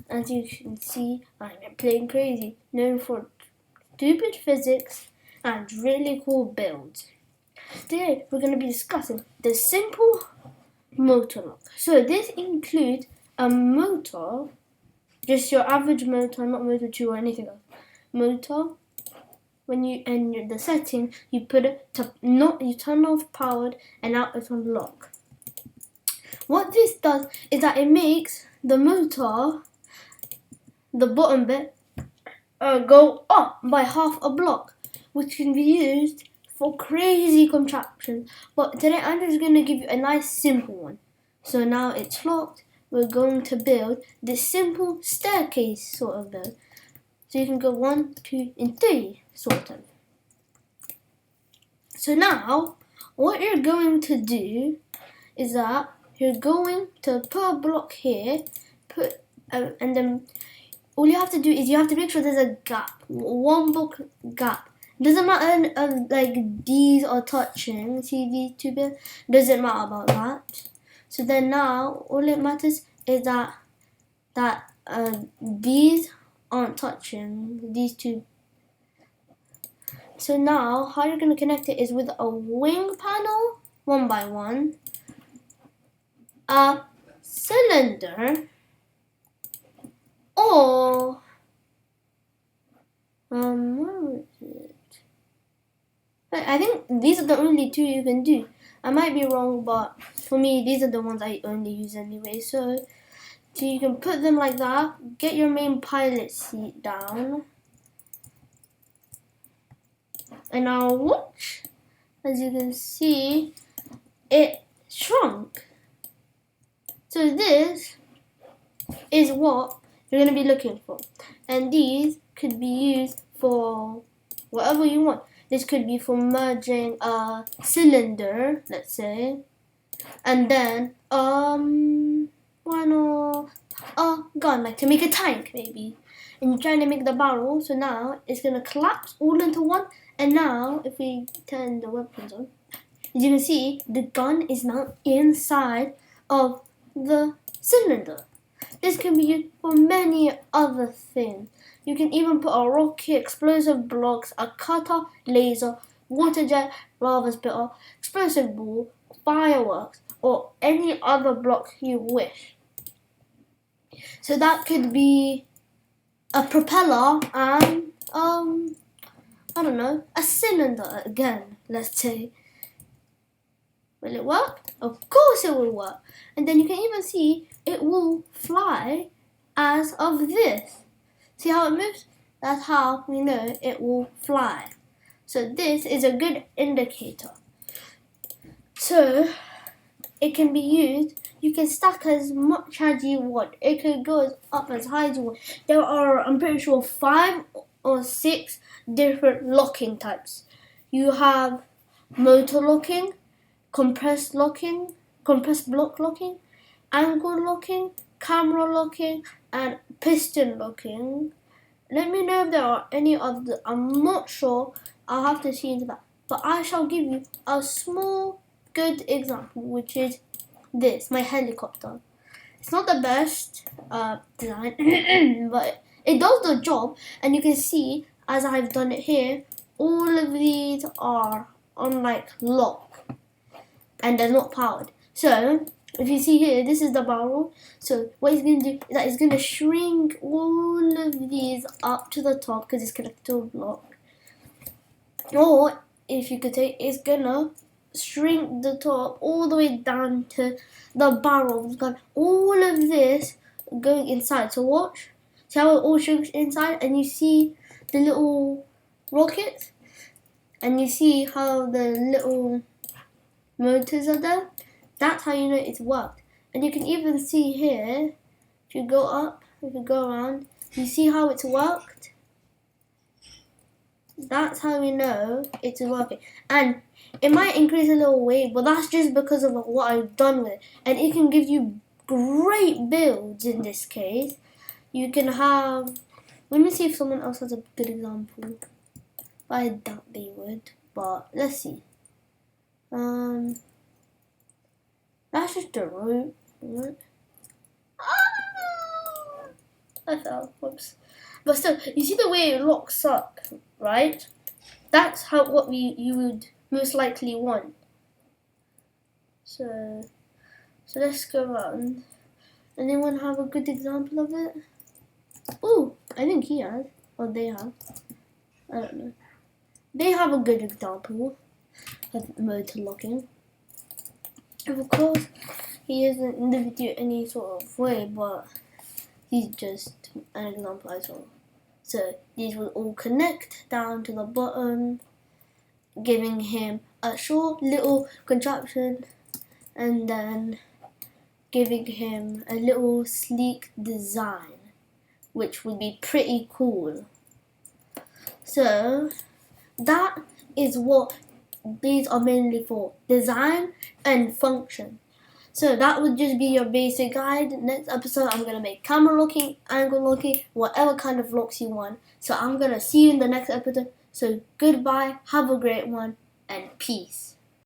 As you can see, I'm playing crazy, known for stupid physics and really cool builds. Today we're going to be discussing the simple motor lock. So this includes a motor, just your average motor, not motor 2 or anything else. Motor. When you enter the setting, you put it to you turn off powered and now it's on lock. What this does is that it makes the motor, the bottom bit, go up by half a block, which can be used for crazy contraptions. But today I'm just going to give you a nice simple one. So now it's locked, we're going to build this simple staircase sort of build. So you can go 1, 2, and 3 sort of. So now what you're going to do is that you're going to put a block here, and then all you have to do is you have to make sure there's a gap, one block gap. Doesn't matter like these are touching. See these two bits? Doesn't matter about that. So then now all it matters is that these aren't touching, these two. So now how you're going to connect it is with a wing panel, 1 by 1, a cylinder, or where is it? I think these are the only two you can do. I might be wrong, but for me these are the ones I only use anyway. So you can put them like that, get your main pilot seat down, and now watch. As you can see, it shrunk. So this is what you're going to be looking for, and these could be used for whatever you want. This could be for merging a cylinder, let's say, and then why not a gun, like to make a tank maybe, and you're trying to make the barrel. So now it's going to collapse all into one, and now if we turn the weapons on, as you can see, the gun is now inside of the cylinder. This can be used for many other things. You can even put a rocket, explosive blocks, a cutter, laser, water jet, lava spitter, explosive ball, fireworks, or any other block you wish. So that could be a propeller and I don't know, a cylinder again, let's say. Will it work? Of course it will work. And then you can even see it will fly as of this. See how it moves? That's how we know it will fly. So this is a good indicator. So it can be used. You can stack as much as you want. It could go up as high as you want. There are, I'm pretty sure, 5 or 6 different locking types. You have motor locking, compressed block locking, angle locking, camera locking, and piston locking. Let me know if there are any others. I'm not sure. I'll have to see into that. But I shall give you a small good example, which is this, my helicopter. It's not the best design, but it does the job. And you can see, as I've done it here, all of these are on like lock, and they're not powered. So if you see here, this is the barrel. So what it's going to do is that it's going to shrink all of these up to the top because it's connected to a block. Or if you could say, it's going to shrink the top all the way down to the barrel. It's got all of this going inside. So watch. See how it all shrinks inside, and you see the little rockets, and you see how the little motors are there. That's how you know it's worked. And you can even see here, if you go up, if you go around, you see how it's worked. That's how we know it's working. And it might increase a little weight, but that's just because of what I've done with it. And it can give you great builds in this case. You can have, let me see if someone else has a good example. I doubt they would, but let's see. That's just a rope. I fell. Whoops. But still, you see the way it locks up, right? That's what you would most likely want. So let's go around. Anyone have a good example of it? Oh, I think he has. Or they have. I don't know. They have a good example of motor locking. And of course, he isn't in the video any sort of way, but he's just an example I saw. So these will all connect down to the bottom, giving him a short little contraption, and then giving him a little sleek design, which would be pretty cool. So that is what these are mainly for, design and function. So that would just be your basic guide. Next episode, I'm going to make camera locking, angle locking, whatever kind of locks you want. So I'm going to see you in the next episode. So goodbye, have a great one, and peace.